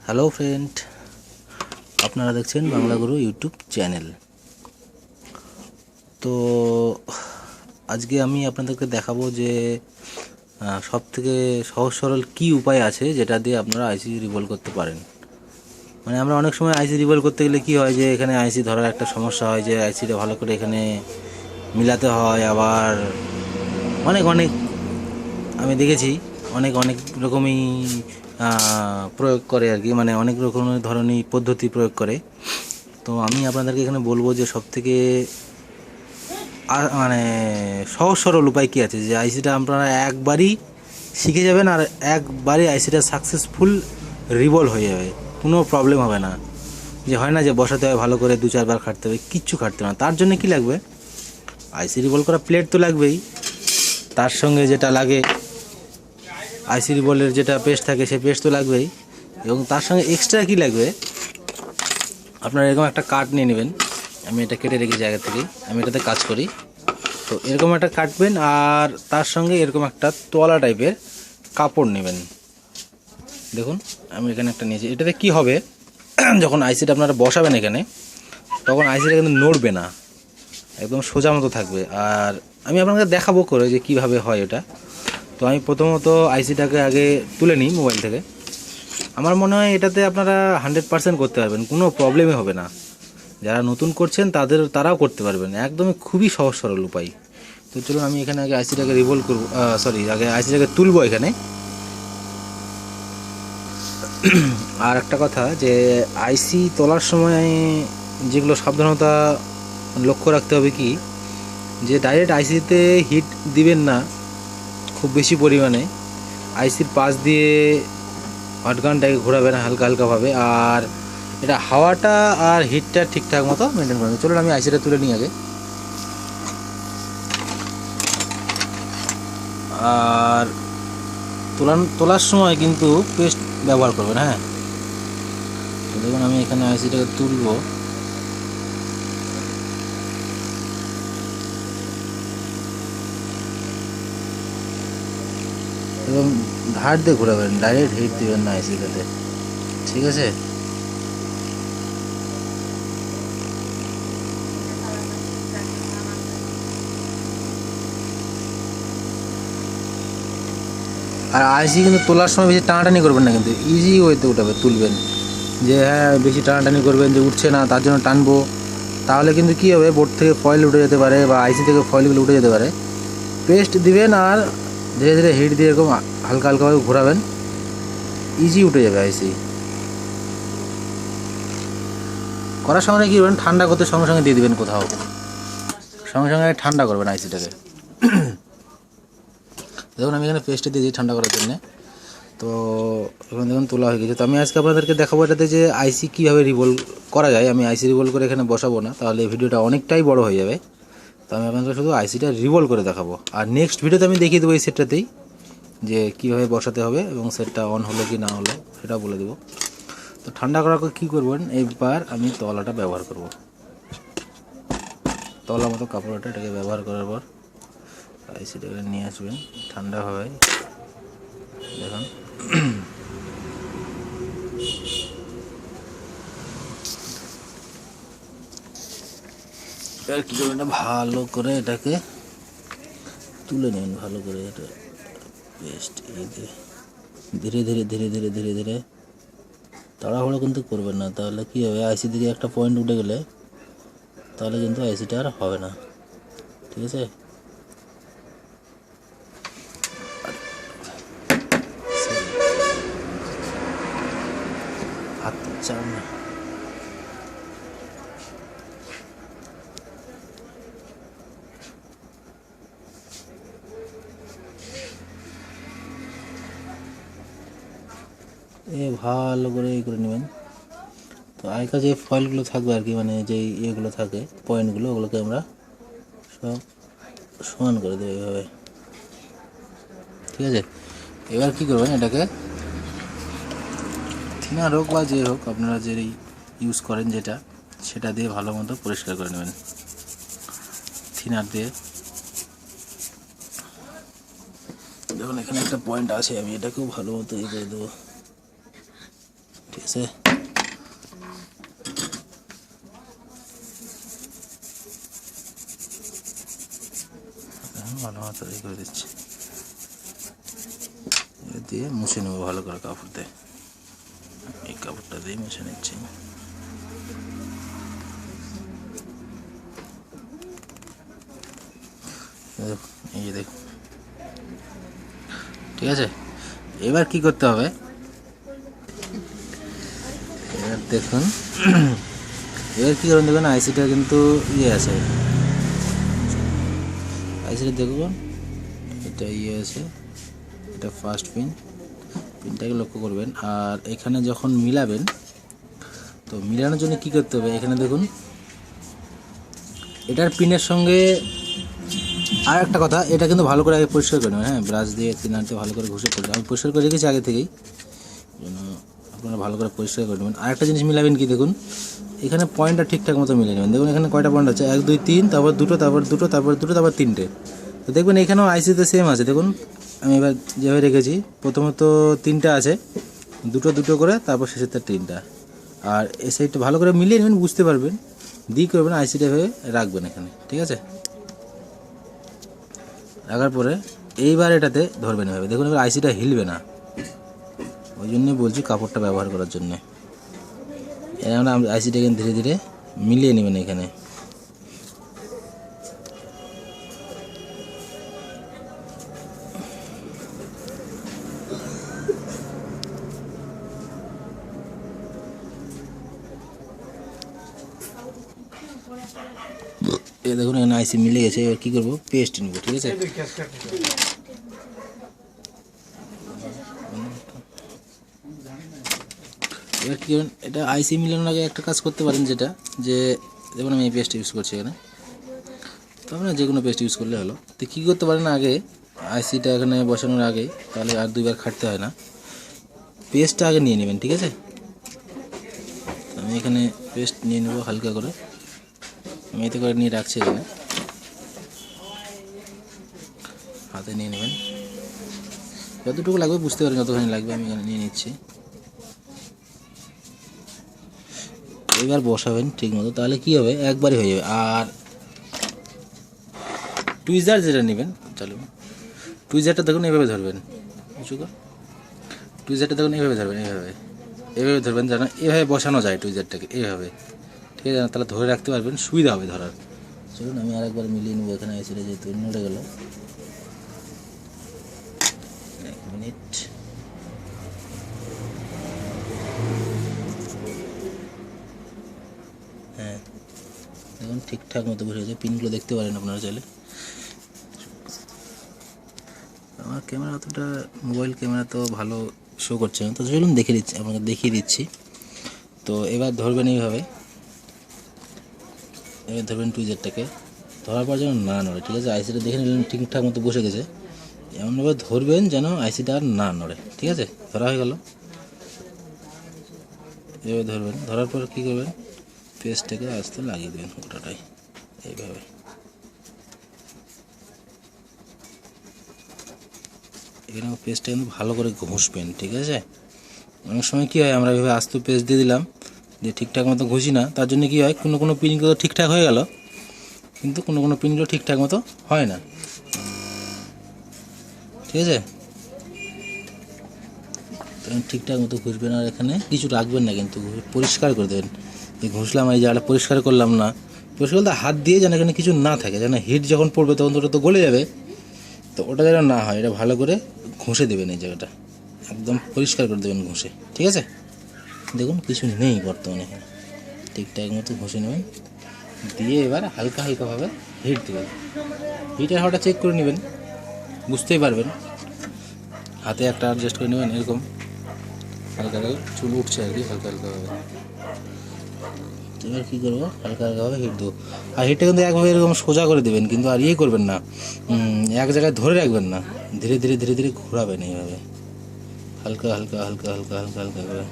Hello friend, আপনারা দেখছেন বাংলা গুরু YouTube channel. তো আজকে আমি আপনাদেরকে দেখাবো যে সব থেকে সহজ সরল কী উপায় আছে যেটা দিয়ে আপনারা আইসি রিভলভ করতে পারেন। মানে আমরা অনেক সময় আইসি রিভলভ করতে গেলে কী হয় যে এখানে আইসি ধরার একটা সমস্যা হয়, যে আইসিটা ভালো করে এখানে মিলাতে হয়। আবার অনেক অনেক আমি দেখেছি অনেক অনেক রকমই প্রয়োগ করে আর কি, মানে অনেক রকমের ধরনের পদ্ধতি প্রয়োগ করে। তো আমি আপনাদেরকে এখানে বলবো যে সবথেকে মানে সহজ সরল উপায় কী আছে, যে আইসিটা আপনারা একবারই শিখে যাবেন আর একবারই আইসিটা সাকসেসফুল রিভলভ হয়ে যাবে, কোনো প্রবলেম হবে না। যে হয় না যে বসাতে হয় ভালো করে 2-4 বার খাটতে হবে, কিচ্ছু খাটতে না। তার জন্য কি লাগবে, আইসি রিভলভ করা প্লেট তো লাগবেই, তার সঙ্গে যেটা লাগে আইসি রিভলভের যেটা পেস্ট থাকে সেই পেস্ট তো লাগবেই, এবং তার সঙ্গে এক্সট্রা কী লাগবে, আপনারা এরকম একটা কাঠ নিয়ে নেবেন। আমি এটা কেটে রেখে জায়গা থেকেই আমি এটাতে কাজ করি। তো এরকম একটা কাটবেন, আর তার সঙ্গে এরকম একটা তোয়ালা টাইপের কাপড় নেবেন। দেখুন আমি এখানে একটা নিয়েছি। এটাতে কি হবে, যখন আইসিটা আপনারা বসাবেন এখানে, তখন আইসিটা কিন্তু নড়বে না, একদম সোজা মতো থাকবে। আর আমি আপনাকে দেখাবো করে যে কিভাবে হয় এটা। তো আমি প্রথমত আইসিটাকে আগে তুলে নিই মোবাইল থেকে। আমার মনে হয় এটাতে আপনারা 100% করতে পারবেন, কোনো প্রবলেমই হবে না। যারা নতুন করছেন তারাও করতে পারবেন, একদমই খুবই সহজ সরল উপায়। তো চলুন আমি এখানে আগে আইসিটাকে রিভলভ করবো, আগে আইসিটাকে তুলবো এখানে। আর একটা কথা, যে আইসি তোলার সময় যেগুলো সাবধানতা লক্ষ্য রাখতে হবে কি, যে ডাইরেক্ট আইসিতে হিট দিবেন না খুব বেশি পরিমাণে। আইসির পাশ দিয়ে হটগানটাকে ঘোরাবেন হালকা হালকাভাবে, আর এটা হাওয়াটা আর হিটটা ঠিকঠাক মতো মেনটেন করবেন। চলুন আমি আইসিটা তুলে নিই আগে। আর তোলার সময় কিন্তু পেস্ট ব্যবহার করবেন, হ্যাঁ। তো দেখুন আমি এখানে আইসিটাকে তুলবো। এবং ধার দিয়ে ঘোরাবেন, ডাইরেক্ট হিট দিবেন না আইসিটাতে, ঠিক আছে। আর আইসি কিন্তু তোলার সময় বেশি টানাটানি করবেন না, কিন্তু ইজি ওয়েতে তুলবেন। যে হ্যাঁ বেশি টানাটানি করবেন যে উঠছে না তার জন্য টানবো, তাহলে কিন্তু কী হবে, বোর্ড থেকে ফয়েল উঠে যেতে পারে বা আইসি থেকে ফয়েলগুলো উঠে যেতে পারে। পেস্ট দিবেন আর ধীরে ধীরে হিট দিয়ে এরকম হালকা হালকাভাবে ঘোরাবেন, ইজি উঠে যাবে আইসি। করার সময় কী করবেন, ঠান্ডা করতে সঙ্গে সঙ্গে দিয়ে দেবেন কোথাও, সঙ্গে সঙ্গে ঠান্ডা করবেন আইসিটাকে। দেখুন আমি এখানে পেস্টে দিয়েছি ঠান্ডা করার জন্যে। তো এখন দেখুন তোলা হয়ে গেছে। তো আমি আজকে আপনাদেরকে দেখাবো এটাতে যে আইসি কীভাবে রিভলভ করা যায়। আমি আইসি রিভলভ করে এখানে বসাবো না, তাহলে এই ভিডিওটা অনেকটাই বড় হয়ে যাবে। তো আমি আপনাদের শুধু আইসিটা রিভলভ করে দেখাবো, আর নেক্সট ভিডিওতে আমি দেখিয়ে দেবো এই সেটটাতেই যে কীভাবে বসাতে হবে এবং সেটটা অন হলো কি না হলো সেটা বলে দেবো। তো ঠান্ডা করার পর কী করবেন, এবার আমি তলাটা ব্যবহার করব। তলা মতো কাপড়টা এটাকে ব্যবহার করার পর আইসিটাকে নিয়ে আসবেন ঠান্ডা হয়। দেখুন এবার কী করবেন, এটা ভালো করে এটাকে তুলে নেবেন, ভালো করে এটা পেস্ট ধীরে ধীরে ধীরে ধীরে ধীরে ধীরে, তাড়াহুড়ো কিন্তু করবেন না, তাহলে কী হবে, আইসি থেকে একটা পয়েন্ট উঠে গেলে তাহলে কিন্তু আইসিটা আর হবে না, ঠিক আছে। হাত চান না, ভালো করে করে নেবেন। তো আগেকার যে ফয়েলগুলো থাকবে আর কি, মানে যে ইয়েগুলো থাকে পয়েন্টগুলো, ওগুলোকে আমরা সব সমান করে দেবো এইভাবে, ঠিক আছে। এবার কী করবেন, এটাকে থিনার হোক বা যে হোক আপনারা যে ইউজ করেন যেটা, সেটা দিয়ে ভালো মতো পরিষ্কার করে নেবেন থিনার দিয়ে। দেখুন এখানে একটা পয়েন্ট আছে, আমি এটাকেও ভালো মতো ইয়ে করে দেবো, ঠিক আছে। ভালো মতো তৈরি করে দিচ্ছি, দিয়ে মুছে নেবো ভালো করে কাপড় দিয়ে। এই কাপড়টা দিয়ে মুছে নিচ্ছি। এই দেখুন, ঠিক আছে। এবার কি করতে হবে, এবার দেখুন এবার কী করুন, দেখুন আইসিটা কিন্তু আছে, আইসিটা দেখুন এটা আছে, এটা ফার্স্ট পিনটাকে লক্ষ্য করবেন। আর এখানে যখন মিলাবেন, তো মিলানোর জন্য কি করতে হবে, এখানে দেখুন এটার পিনের সঙ্গে আর একটা কথা, এটা কিন্তু ভালো করে আগে পরিষ্কার করে নেবেন। হ্যাঁ, ব্রাশ দিয়ে কিনারতে ভালো করে ঘষে করে, আমি পরিষ্কার করে রেখেছি আগে থেকেই, জন্য আপনারা ভালো করে পরিষ্কার করে নেবেন। আর একটা জিনিস মিলাবেন কি, দেখুন এখানে পয়েন্টটা ঠিকঠাক মতো মিলিয়ে নেবেন। দেখুন এখানে কয়টা পয়েন্ট আছে, 1 2 3, তারপর দুটো, তারপর দুটো, তারপর দুটো, তারপর তিনটে। তো দেখবেন এখানেও আইসিতে সেম আছে। দেখুন আমি এবার যেভাবে রেখেছি, প্রথমত 3টা আছে, দুটো দুটো করে, তারপর শেষেরটা 3টা। আর এই সাইডটা ভালো করে মিলিয়ে নেবেন, বুঝতে পারবেন। দিয়ে করবেন আইসিটা ভেবে রাখবেন এখানে, ঠিক আছে। রাখার পরে এইবার এটাতে ধরবেন এভাবে, দেখুন এবার আইসিটা হিলবে না, ওই জন্যই বলছি কাপড়টা ব্যবহার করার জন্যে। এবার আইসিটাকে ধীরে ধীরে মিলিয়ে নেবেন এখানে। দেখুন এখানে আইসি মিলে গেছে। এবার কী করবো, পেস্ট নেবো, ঠিক আছে। এবার কী করবেন, এটা আইসি মিলানোর আগে একটা কাজ করতে পারেন, যেটা যে দেখুন আমি এই পেস্ট ইউজ করছি এখানে, তো আপনারা যে কোনো পেস্ট ইউজ করলে হলো। তো কী করতে পারেন, আগে আইসিটা এখানে বসানোর আগে, তাহলে আর 2বার খাটতে হয় না, পেস্টটা আগে নিয়ে নেবেন, ঠিক আছে। আমি এখানে পেস্ট নিয়ে নেবো হালকা করে, আমি এতে করে নিয়ে রাখছি এখানে, হাতে নিয়ে নেবেন, যতটুকু লাগবে বুঝতে পারেন যতখানি লাগবে, আমি এখানে নিয়ে নিচ্ছি। এবার বসাবেন ঠিক মতো, তাহলে কী হবে, একবারই হয়ে যাবে। আর টুইজার যেটা নেবেন, চলো টুইজারটা দেখুন এভাবে ধরবেন, টুইজারটা দেখুন এভাবে ধরবেন, এভাবে ধরবেন, যেন এভাবে বসানো যায় টুইজারটাকে, এভাবে, ঠিক আছে। তাহলে ধরে রাখতে পারবেন, সুবিধা হবে ধরার। চলুন আমি আরেকবার মিলিয়ে নেবো, এখানে এসে যেহেতু নড়ে গেল। 1 মিনিট। হ্যাঁ দেখুন ঠিকঠাক মতো বসে গেছে, পিনগুলো দেখতে পারেন আপনারা চাইলে। আমার ক্যামেরা অতটা, মোবাইল ক্যামেরা তো ভালো শো করছে না, তো চলুন দেখিয়ে দিচ্ছি। তো এবার ধরবেন এইভাবে, এবার ধরবেন টুইজারটাকে, ধরার পর যেন না নড়ে, ঠিক আছে। আইসিটা দেখে নিলেন ঠিকঠাক মতো বসে গেছে, এমনভাবে ধরবেন যেন আইসিটা আর না নড়ে, ঠিক আছে। ধরা হয়ে গেল, এভাবে ধরবেন। ধরার পর কী করবেন, পেস্টটাকে আস্তে লাগিয়ে দেবেন গোটাটাই এইভাবে। এখানে পেস্টটা কিন্তু ভালো করে ঘষবেন, ঠিক আছে। অনেক সময় কী হয়, আমরা এভাবে আস্তে পেস্ট দিয়ে দিলাম, যে ঠিকঠাক মতো ঘষি না, তার জন্য কী হয়, কোনো পিনগুলো ঠিকঠাক হয়ে গেল, কিন্তু কোনো পিনগুলো ঠিকঠাক মতো হয় না, ঠিক আছে। ঠিকঠাক মতো ঘষবেন, আর এখানে কিছু রাখবেন না, কিন্তু পরিষ্কার করে দেবেন। এই ঘষলাম, এই জায়গাটা পরিষ্কার করলাম না, পরিষ্কার করতে হাত দিয়ে যেন এখানে কিছু না থাকে, যেন হিট যখন পড়বে তখন তো ওটা তো গলে যাবে, তো ওটা যেন না হয়, এটা ভালো করে ঘষে দেবেন, এই জায়গাটা একদম পরিষ্কার করে দেবেন ঘষে, ঠিক আছে। দেখুন কিছু নেই বর্তমানে, এখানে ঠিকঠাক মতো ঘষে নেবেন, দিয়ে এবার হালকা হালকাভাবে হিট দেবেন। হিটের হাওয়াটা চেক করে নেবেন, বুঝতেই পারবেন। হাতে একটা অ্যাডজাস্ট করে নেবেন, এরকম হালকা হালকা চুল উঠছে আর কি, হালকা হালকাভাবে। এবার কী করবো, হালকা হালকাভাবে হিট দেবো। আর হিটটা কিন্তু একভাবে এরকম সোজা করে দেবেন, কিন্তু আর করবেন না, এক জায়গায় ধরে রাখবেন না, ধীরে ধীরে ধীরে ধীরে ঘোরাবেন এইভাবে, হালকা হালকা হালকা হালকা হালকা হালকা করে,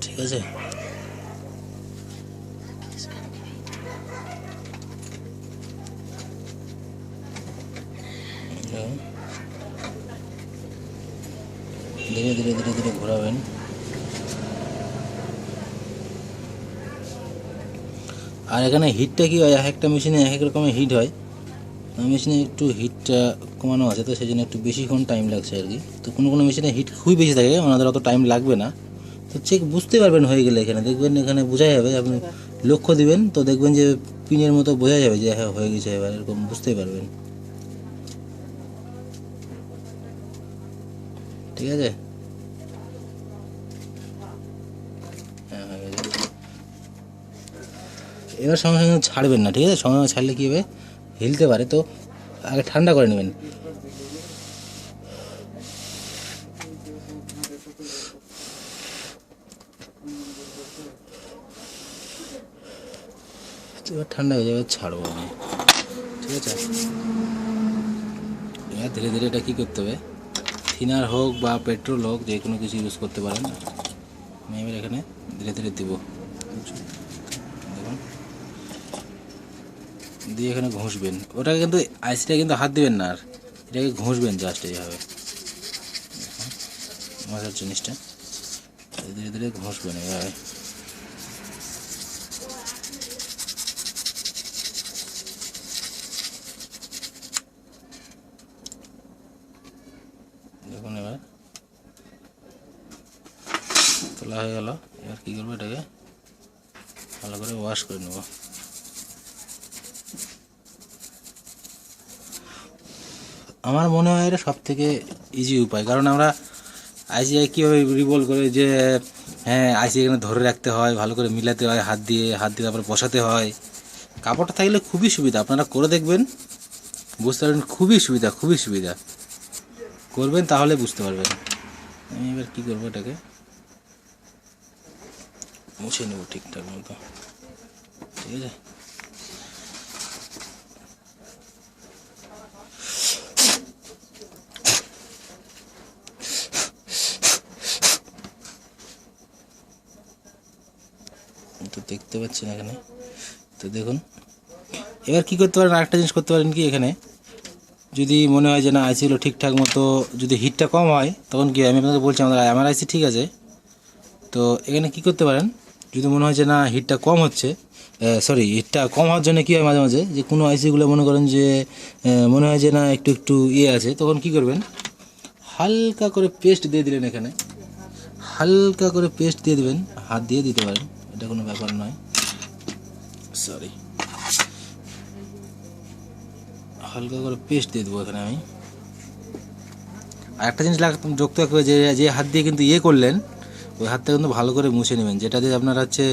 ঠিক আছে। ধীরে ধীরে ধীরে ধীরে ঘোরাবেন। আর এখানে হিটটা কী হয়, এক একটা মেশিনে এক এক রকমের হিট হয়। মেশিনে একটু হিটটা কমানো আছে, তো সেই জন্য একটু বেশিক্ষণ টাইম লাগছে আর কি। তো কোনো কোনো মেশিনে হিট খুবই বেশি থাকে, ওনাদের অত টাইম লাগবে না। তো চেক বুঝতে পারবেন হয়ে গেলে, এখানে দেখবেন, এখানে বোঝা যাবে, আপনি লক্ষ্য দিবেন তো দেখবেন যে পিনের মতো বোঝা যাবে যে হ্যাঁ হয়ে গেছে, এবার এরকম বুঝতেই পারবেন। ঠিক আছে, হ্যাঁ হয়ে গেছে। এবার সঙ্গে সঙ্গে ছাড়বেন না, ঠিক আছে? সঙ্গে সঙ্গে ছাড়লে কী হবে, হিলতে পারে, তো আগে ঠান্ডা করে নেবেন। এবার ঠান্ডা হয়ে যাবে, ছাড়বো আমি, ঠিক আছে? এবার ধীরে ধীরে এটা কী করতে হবে, থিনার হোক বা পেট্রোল হোক, যে কোনো কিছু ইউজ করতে পারেন। আমি এবার এখানে ধীরে ধীরে দিব, দেখুন, দিয়ে এখানে ঘষবেন। ওটাকে কিন্তু আইসিটা কিন্তু হাত দিবেন না, আর এটাকে ঘষবেন জাস্ট এইভাবে, মজার জিনিসটা ধীরে ধীরে ঘষবেন এভাবে। দেখুন এবার তোলা হয়ে গেল। এবার কী করবো, এটাকে ভালো করে ওয়াশ করে নেব। আমার মনে হয় এটা সব থেকে ইজি উপায়, কারণ আমরা আইসি কীভাবে রিভলভ করে যে হ্যাঁ আইসি এখানে ধরে রাখতে হয়, ভালো করে মিলাতে হয় হাত দিয়ে তারপরে বসাতে হয়। কাপড়টা থাকলে খুবই সুবিধা, আপনারা করে দেখবেন, বুঝতে পারবেন, খুবই সুবিধা, খুবই সুবিধা। করবেন তাহলে বুঝতে পারবেন। আমি এবার কী করবো, এটাকে মুছে নেব ঠিকঠাক মতো, ঠিক আছে? তো দেখতে পাচ্ছেন এখানে, তো দেখুন এবার কী করতে পারেন, আরেকটা জিনিস করতে পারেন কি, এখানে যদি মনে হয় যে না আইসিগুলো ঠিকঠাক মতো, যদি হিটটা কম হয় তখন কি, আমি আপনাকে বলছি আমাদের আমার আইসি ঠিক আছে, তো এখানে কি করতে পারেন, যদি মনে হয় যে না হিটটা কম হচ্ছে, সরি হিটটা কম হওয়ার জন্য কী হয় মাঝে মাঝে, যে কোনো আইসিগুলো মনে করেন যে মনে হয় যে না একটু একটু ইয়ে আছে, তখন কি করবেন, হালকা করে পেস্ট দিয়ে দিলেন, এখানে হালকা করে পেস্ট দিয়ে দেবেন, হাত দিয়ে দিতে পারেন, এটা কোনো ব্যাপার নয়, সরি, হালকা করে পেস্ট দিয়ে দেবো এখানে আমি। আর একটা জিনিস যোগতে হবে, যে যে হাত দিয়ে কিন্তু ইয়ে করলেন, ওই হাতটা কিন্তু ভালো করে মুছে নেবেন, যেটা দিয়ে আপনার হচ্ছে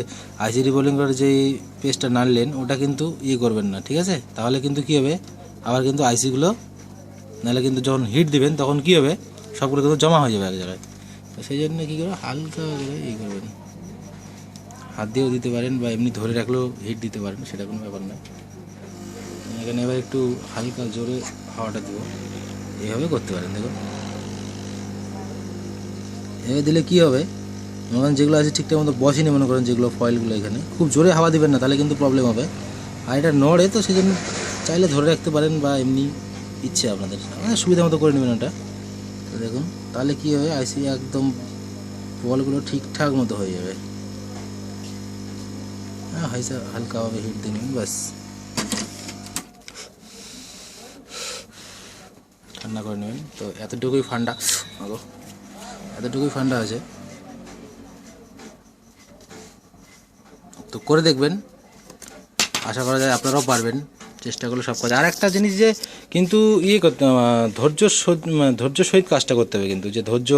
আইসি রিবোলিং করে যে পেস্টটা নাড়লেন, ওটা কিন্তু ইয়ে করবেন না, ঠিক আছে? তাহলে কিন্তু কী হবে, আবার কিন্তু আইসিগুলো নাহলে কিন্তু যখন হিট দিবেন তখন কী হবে, সবগুলো কিন্তু জমা হয়ে যাবে এক জায়গায়। তো সেই জন্য কী করবে, হালকা করে ইয়ে করবেন, হাত দিয়েও দিতে পারেন বা এমনি ধরে রাখলেও হিট দিতে পারেন, সেটা কোনো ব্যাপার না। এখানে এবার একটু হালকা জোরে হাওয়াটা দেবো, এইভাবে করতে পারেন। দেখুন এভাবে দিলে কী হবে, মনে করেন যেগুলো আছে ঠিকঠাক মতো বসেনি, মনে করেন যেগুলো ফয়েলগুলো, এখানে খুব জোরে হাওয়া দিবেন না, তাহলে কিন্তু প্রবলেম হবে। আর এটা নড়ে, তো সেই জন্য চাইলে ধরে রাখতে পারেন বা এমনি ইচ্ছে আপনাদের সুবিধা মতো করে নেবেন ওটা। তো দেখুন তাহলে কী হবে, আইসি একদম বলগুলো ঠিকঠাক মতো হয়ে যাবে। হ্যাঁ হালকাভাবে হিট দিয়ে নেবেন, ব্যাস ঠান্ডা করে নেবেন। তো এতটুকুই ফান্ডা, এতটুকুই ফান্ডা আছে, তো করে দেখবেন, আশা করা যায় আপনারাও পারবেন, চেষ্টা করলে সব কাজ। আর একটা জিনিস যে কিন্তু ইয়ে করতে, ধৈর্য সহিত কাজটা করতে হবে, কিন্তু যে ধৈর্য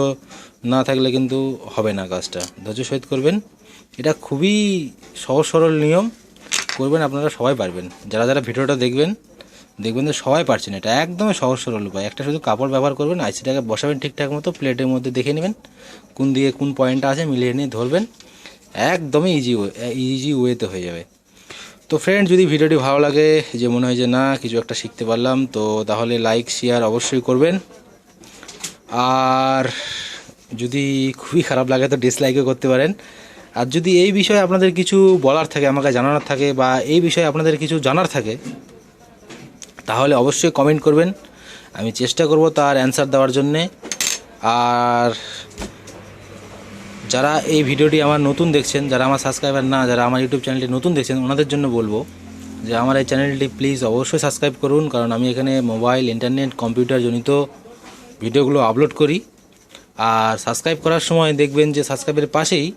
না থাকলে কিন্তু হবে না কাজটা, ধৈর্য সহিত করবেন। এটা খুবই সহজ সরল নিয়ম, করবেন আপনারা সবাই পারবেন। যারা যারা ভিডিওটা দেখবেন যে সবাই পারছেন, এটা একদমই সহজ সরল উপায়। একটা শুধু কাপড় ব্যবহার করবেন, আইসিটাকে বসাবেন ঠিকঠাক মতো, প্লেটের মধ্যে দেখে নেবেন কোন দিকে কোন পয়েন্টটা আছে, মিলিয়ে নিয়ে ধরবেন, একদমই ইজি ওয়েতে হয়ে যাবে। তো ফ্রেন্ড, যদি ভিডিওটি ভালো লাগে, যে মনে হয় যে না কিছু একটা শিখতে পারলাম, তো তাহলে লাইক শেয়ার অবশ্যই করবেন। আর যদি খুবই খারাপ লাগে তো ডিসলাইকও করতে পারেন। আর যদি এই বিষয়ে আপনাদের কিছু বলার থাকে, আমাকে জানানোর থাকে, বা এই বিষয়ে আপনাদের কিছু জানার থাকে, তাহলে অবশ্যই কমেন্ট করবেন, আমি চেষ্টা করব তার অ্যান্সার দেওয়ার জন্যে। আর যারা এই ভিডিওটি আমার নতুন দেখছেন, যারা আমার সাবস্ক্রাইবার না, যারা আমার ইউটিউব চ্যানেলটি নতুন দেখছেন, ওনাদের জন্য বলবো যে আমার এই চ্যানেলটি প্লিজ অবশ্যই সাবস্ক্রাইব করুন, কারণ আমি এখানে মোবাইল, ইন্টারনেট, কম্পিউটার জনিত ভিডিওগুলো আপলোড করি। আর সাবস্ক্রাইব করার সময় দেখবেন যে সাবস্ক্রাইবের পাশেই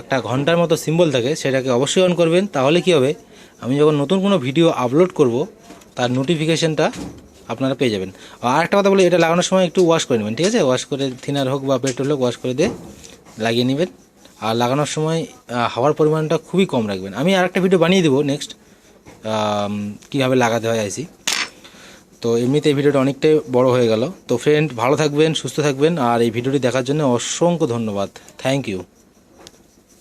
একটা ঘন্টার মতো সিম্বল থাকে, সেটাকে অবশ্যই অন করবেন। তাহলে কি হবে, আমি যখন নতুন কোনো ভিডিও আপলোড করব তার নোটিফিকেশনটা আপনারা পেয়ে যাবেন। আর একটা কথা বলি, এটা লাগানোর সময় একটু ওয়াশ করে নেবেন, ঠিক আছে? ওয়াশ করে থিনার হোক বা পেট্রোল হোক ওয়াশ করে দিয়ে লাগিয়ে নেবেন। আর লাগানোর সময় হাওয়ার পরিমাণটা খুবই কম রাখবেন। আমি আরেকটা ভিডিও বানিয়ে দেবো নেক্সট, কীভাবে লাগাতে হয় আইসি। তো এমনিতে এই ভিডিওটা অনেকটাই বড় হয়ে গেল। তো ফ্রেন্ড, ভালো থাকবেন, সুস্থ থাকবেন, আর এই ভিডিওটি দেখার জন্য অসংখ্য ধন্যবাদ। Thank you.